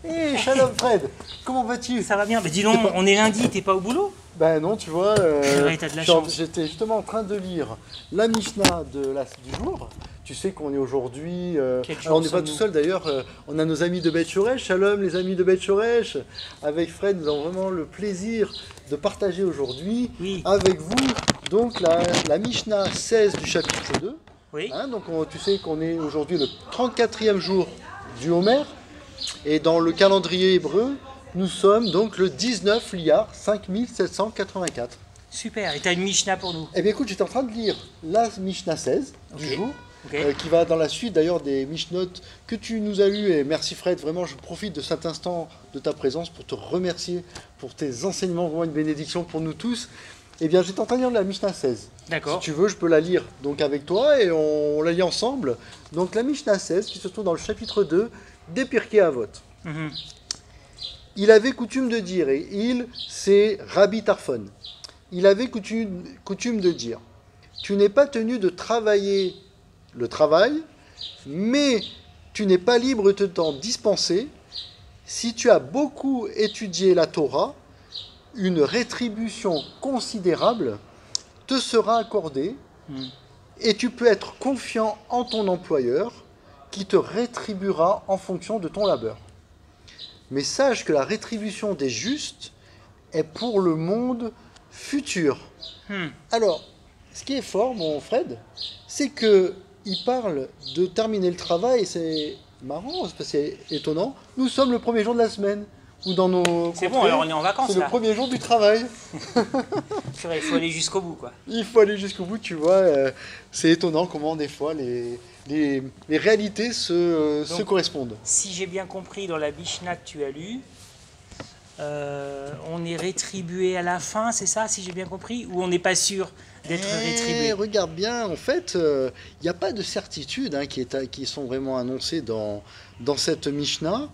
Hé, Shalom Fred, comment vas-tu? Ça va bien. Mais dis donc, on est lundi, t'es pas au boulot? Ben non, tu vois, Purée, t'as de la chance. j'étais justement en train de lire la Mishnah du jour. Tu sais qu'on est aujourd'hui... Quel jour alors on n'est pas tout sommes-nous? seul d'ailleurs, on a nos amis de Beth Shoresh. Shalom les amis de Beth Shoresh. Avec Fred, nous avons vraiment le plaisir de partager aujourd'hui Oui. avec vous donc la Mishnah 16 du chapitre 2. Oui. Hein, donc tu sais qu'on est aujourd'hui le 34e jour du Homer. Et dans le calendrier hébreu, nous sommes donc le 19 Liar 5784. Super. Et t'as une Mishnah pour nous? Eh bien écoute, j'étais en train de lire la Mishnah 16 du Ok. jour, Ok. qui va dans la suite d'ailleurs des Mishnot que tu nous as lues. Et merci Fred, vraiment je profite de cet instant de ta présence pour te remercier pour tes enseignements, vraiment une bénédiction pour nous tous. Eh bien j'étais en train de lire la Mishnah 16. Si D'accord. tu veux, je peux la lire donc avec toi et on la lit ensemble. Donc la Mishnah 16 qui se trouve dans le chapitre 2 des Pirkei Avot. Mhm. Il avait coutume de dire, et il, c'est Rabbi Tarfon, il avait coutume de dire, tu n'es pas tenu de travailler le travail, mais tu n'es pas libre de t'en dispenser. Si tu as beaucoup étudié la Torah, une rétribution considérable te sera accordée, Mhm. et tu peux être confiant en ton employeur qui te rétribuera en fonction de ton labeur. Mais sache que la rétribution des justes est pour le monde futur. Hmm. Alors, ce qui est fort, mon Fred, c'est que il parle de terminer le travail, c'est marrant, parce que c'est étonnant. Nous sommes le premier jour de la semaine, ou dans nos C'est bon, contrées, alors on est en vacances c'est le là. premier jour du travail. Purée, il faut aller jusqu'au bout, quoi. Il faut aller jusqu'au bout, tu vois. C'est étonnant comment des fois les réalités se Donc, correspondent. Si j'ai bien compris dans la Mishnah que tu as lue, on est rétribué à la fin, c'est ça, si j'ai bien compris? Ou on n'est pas sûr d'être rétribué? Regarde bien, en fait, il n'y a pas de certitude qui sont vraiment annoncées dans cette Mishnah,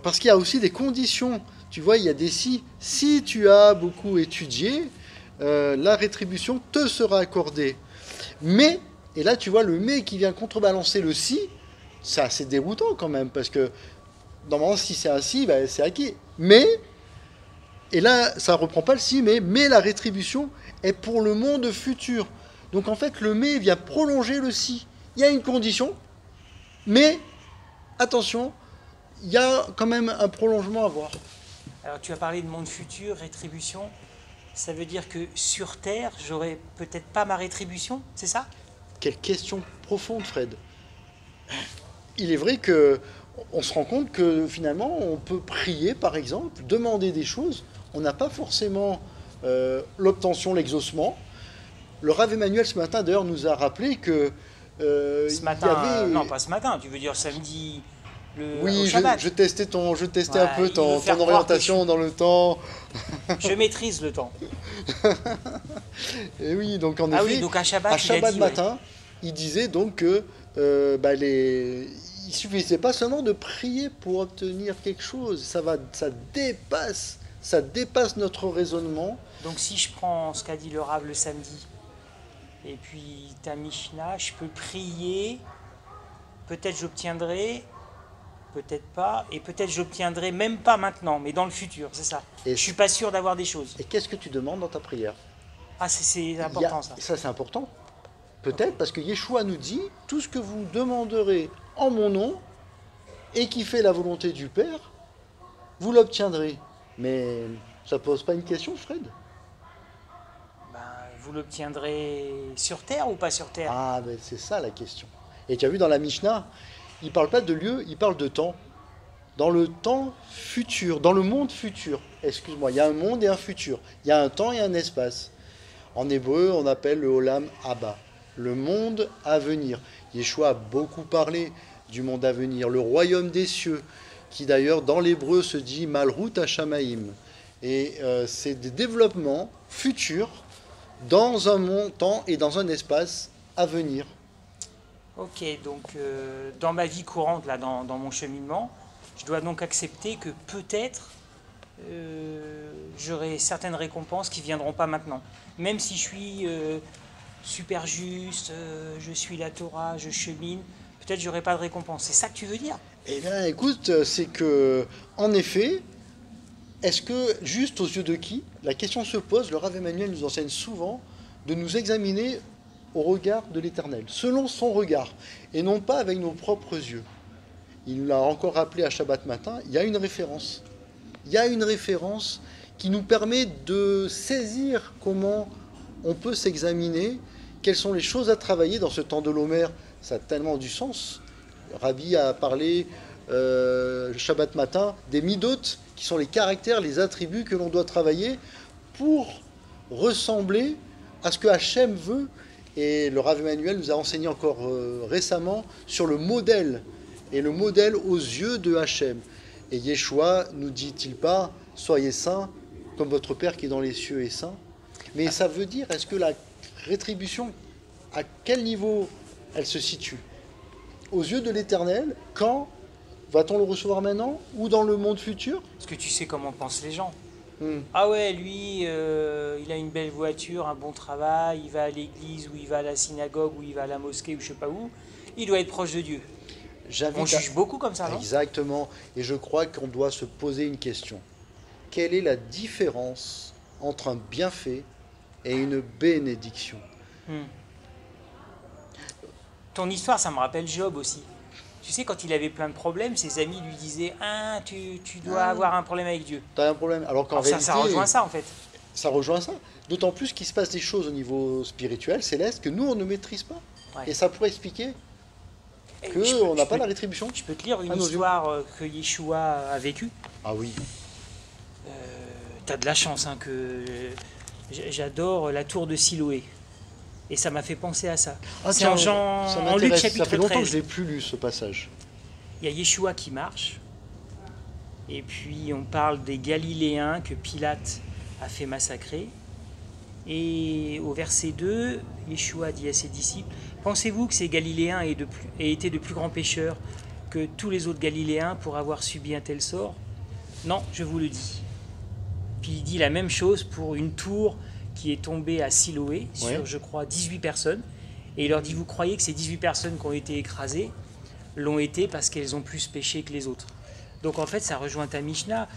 parce qu'il y a aussi des conditions. Tu vois, il y a des si. Si tu as beaucoup étudié, la rétribution te sera accordée. Mais, et là tu vois le mais qui vient contrebalancer le si, c'est assez déroutant quand même, parce que normalement si c'est un si, ben, c'est acquis. Mais, et là ça reprend pas le si, mais la rétribution est pour le monde futur. Donc en fait le mais vient prolonger le si. Il y a une condition, mais attention, il y a quand même un prolongement à voir. Alors tu as parlé de monde futur, rétribution. Ça veut dire que sur Terre, j'aurai peut-être pas ma rétribution, c'est ça? Quelle question profonde, Fred. Il est vrai que on se rend compte que finalement, on peut prier, par exemple, demander des choses. On n'a pas forcément l'obtention, l'exaucement. Le Rav Emmanuel, ce matin, d'ailleurs, nous a rappelé que Ce il y matin, avait... non pas ce matin, tu veux dire samedi, au Oui, Shabbat. je testais, je testais Ouais, un peu il veut faire ton croire que orientation dans le temps. je maîtrise le temps. Et oui, donc en Ah oui, effet, donc à Shabbat, à il a Shabbat dit, ouais. matin, il disait donc que il suffisait pas seulement de prier pour obtenir quelque chose, ça dépasse notre raisonnement. Donc si je prends ce qu'a dit le Rav le samedi, et puis ta Mishnah, je peux prier, peut-être j'obtiendrai, peut-être pas, et peut-être j'obtiendrai même pas maintenant, mais dans le futur, c'est ça. Et- Je suis pas sûr d'avoir des choses. Et qu'est-ce que tu demandes dans ta prière? Ah, c'est Il y a- important ça. Ça c'est important. Peut-être parce que Yeshua nous dit, tout ce que vous demanderez en mon nom et qui fait la volonté du Père, vous l'obtiendrez. Mais ça pose pas une question, Fred? Ben, vous l'obtiendrez sur Terre ou pas sur Terre? Ah, ben c'est ça la question. Et tu as vu dans la Mishnah, il parle pas de lieu, il parle de temps. Dans le temps futur, dans le monde futur. Excuse-moi, il y a un monde et un futur. Il y a un temps et un espace. En hébreu, on appelle le Olam Abba, le monde à venir. Yeshua a beaucoup parlé du monde à venir, le royaume des cieux, qui d'ailleurs dans l'hébreu se dit Malchut Hashamaim. Et c'est des développements futurs dans un monde, temps et dans un espace à venir. Ok, donc dans ma vie courante, là, dans mon cheminement, je dois donc accepter que peut-être j'aurai certaines récompenses qui ne viendront pas maintenant. Même si je suis super juste, je suis la Torah, je chemine, peut-être j'aurai pas de récompense. C'est ça que tu veux dire? Eh bien, écoute, c'est que, en effet, est-ce que, juste aux yeux de qui, la question se pose, le Rav Emmanuel nous enseigne souvent de nous examiner au regard de l'Éternel, selon son regard, et non pas avec nos propres yeux. Il nous l'a encore rappelé à Shabbat matin, il y a une référence. Il y a une référence qui nous permet de saisir comment on peut s'examiner, quelles sont les choses à travailler dans ce temps de l'Omer. Ça a tellement du sens. Rabbi a parlé Shabbat matin des midot, qui sont les caractères, les attributs que l'on doit travailler pour ressembler à ce que Hachem veut. Et le Rav Emmanuel nous a enseigné encore récemment sur le modèle, et le modèle aux yeux de Hachem. Et Yeshua nous dit-il pas, soyez saints comme votre Père qui est dans les cieux est saint. Mais ça veut dire, est-ce que la rétribution, à quel niveau elle se situe? Aux yeux de l'Éternel, quand va-t-on le recevoir maintenant ou dans le monde futur? Parce que tu sais comment pensent les gens. Hmm. Ah ouais, lui, il a une belle voiture, un bon travail, il va à l'église, ou il va à la synagogue, ou il va à la mosquée, ou je sais pas où. Il doit être proche de Dieu. On juge beaucoup comme ça, non? Exactement. Et je crois qu'on doit se poser une question. Quelle est la différence entre un bienfait et une bénédiction? Ton histoire, ça me rappelle Job aussi. Tu sais, quand il avait plein de problèmes, ses amis lui disaient « Ah, tu dois avoir un problème avec Dieu. » T'as un problème. Alors qu'en réalité, ça rejoint ça, en fait. Ça rejoint ça. D'autant plus qu'il se passe des choses au niveau spirituel, céleste, que nous, on ne maîtrise pas. Ouais. Et ça pourrait expliquer Et qu'on n'a pas la rétribution. Je peux te lire une nos yeux. histoire que Yeshua a vécue. Ah oui. T'as de la chance, hein, que j'adore la tour de Siloé. Et ça m'a fait penser à ça. Ah, C'est tiens, en Luc m'intéresse. chapitre Ça fait longtemps 13. que je l'ai plus lu, ce passage. Il y a Yeshua qui marche. Et puis on parle des Galiléens que Pilate a fait massacrer. Et au verset 2, Yeshua dit à ses disciples, « Pensez-vous que ces Galiléens aient été de plus grands pécheurs que tous les autres Galiléens pour avoir subi un tel sort? Non, je vous le dis. » Puis il dit la même chose pour une tour qui est tombée à Siloé sur, Ouais. je crois, 18 personnes. Et il leur dit, vous croyez que ces 18 personnes qui ont été écrasées l'ont été parce qu'elles ont plus péché que les autres? Donc en fait, ça rejoint ta Mishnah.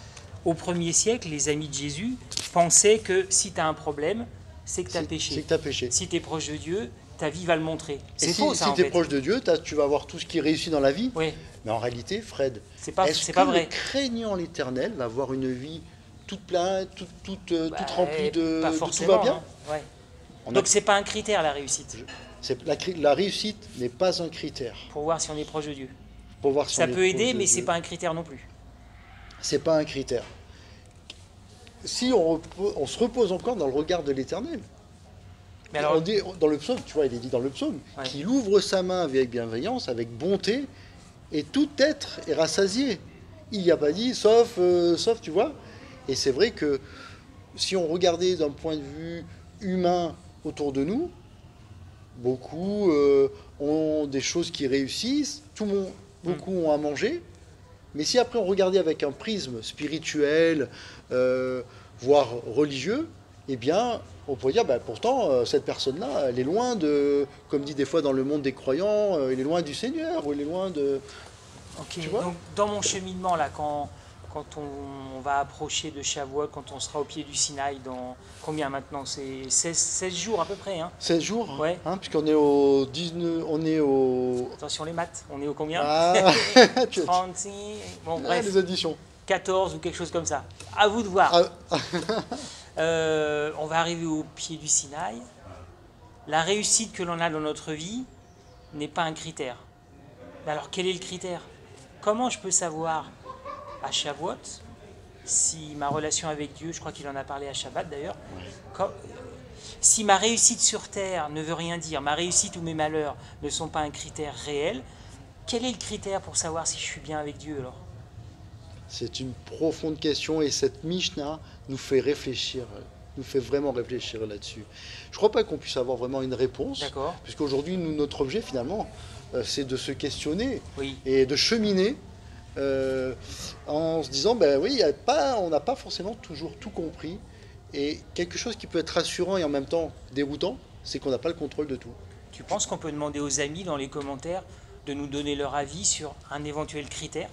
Au 1er siècle, les amis de Jésus pensaient que si tu as un problème, c'est que tu as péché. C'est que tu as péché. Si tu es proche de Dieu, ta vie va le montrer. Et C'est si, faux, ça, si en tu es fait. proche de Dieu, tu vas avoir tout ce qui réussit dans la vie. Oui, Mais en réalité, Fred, c'est pas le vrai. craignant l'Éternel va avoir une vie toute pleine, toute Bah, remplie de pas tout forcément, va bien? hein. Ouais. On a- Donc c'est pas un critère, la réussite, la réussite n'est pas un critère pour voir si on est proche de Dieu. pour voir si Ça on est peut aider, proche de mais Dieu. c'est pas un critère non plus. C'est pas un critère. Si on se repose encore dans le regard de l'Éternel, Mais alors, on dit dans le psaume, tu vois, il est dit dans le psaume, Ouais. qu'il ouvre sa main avec bienveillance, avec bonté, et tout être est rassasié. Il n'y a pas dit, sauf, tu vois. Et c'est vrai que si on regardait d'un point de vue humain autour de nous, beaucoup ont des choses qui réussissent, beaucoup ont à manger. Mais si après on regardait avec un prisme spirituel, voire religieux, eh bien, on pourrait dire, pourtant, cette personne-là, elle est loin de, comme dit des fois dans le monde des croyants, elle est loin du Seigneur, ou elle est loin de... ok, tu vois donc dans mon cheminement, là, quand on va approcher de Shavuot, quand on sera au pied du Sinaï, dans combien maintenant? C'est 16 jours à peu près, hein? 16 jours, Ouais. hein, puisqu'on est au 19, on est au... Attention les maths, on est au combien? Ah, tu- 36, bon ah, bref, les additions. 14 ou quelque chose comme ça. À vous de voir. Ah, On va arriver au pied du Sinaï. La réussite que l'on a dans notre vie n'est pas un critère. Mais alors quel est le critère? Comment je peux savoir à Shavuot si ma relation avec Dieu, je crois qu'il en a parlé à Shabbat d'ailleurs, si ma réussite sur terre ne veut rien dire, ma réussite ou mes malheurs ne sont pas un critère réel, quel est le critère pour savoir si je suis bien avec Dieu alors? c'est une profonde question et cette Mishnah nous fait réfléchir, nous fait vraiment réfléchir là-dessus. Je ne crois pas qu'on puisse avoir vraiment une réponse, D'accord. puisqu'aujourd'hui, notre objet finalement, c'est de se questionner Oui. et de cheminer en se disant, oui, on n'a pas forcément toujours tout compris. Et quelque chose qui peut être rassurant et en même temps déroutant, c'est qu'on n'a pas le contrôle de tout. Tu penses qu'on peut demander aux amis dans les commentaires de nous donner leur avis sur un éventuel critère.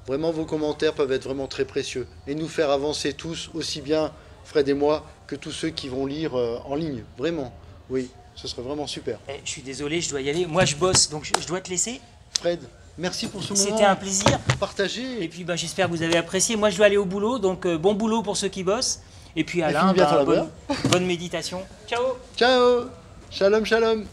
Vraiment, vos commentaires peuvent être vraiment très précieux et nous faire avancer tous, aussi bien Fred et moi, que tous ceux qui vont lire en ligne. Vraiment, oui, ce serait vraiment super. Je suis désolé, je dois y aller. Moi, je bosse, donc je dois te laisser. Fred, merci pour ce moment. C'était un plaisir. Partagé. Et puis, j'espère que vous avez apprécié. Moi, je dois aller au boulot, donc bon boulot pour ceux qui bossent. Et puis, Alain, bientôt là-bas. bonne méditation. Ciao. Ciao. Shalom, shalom.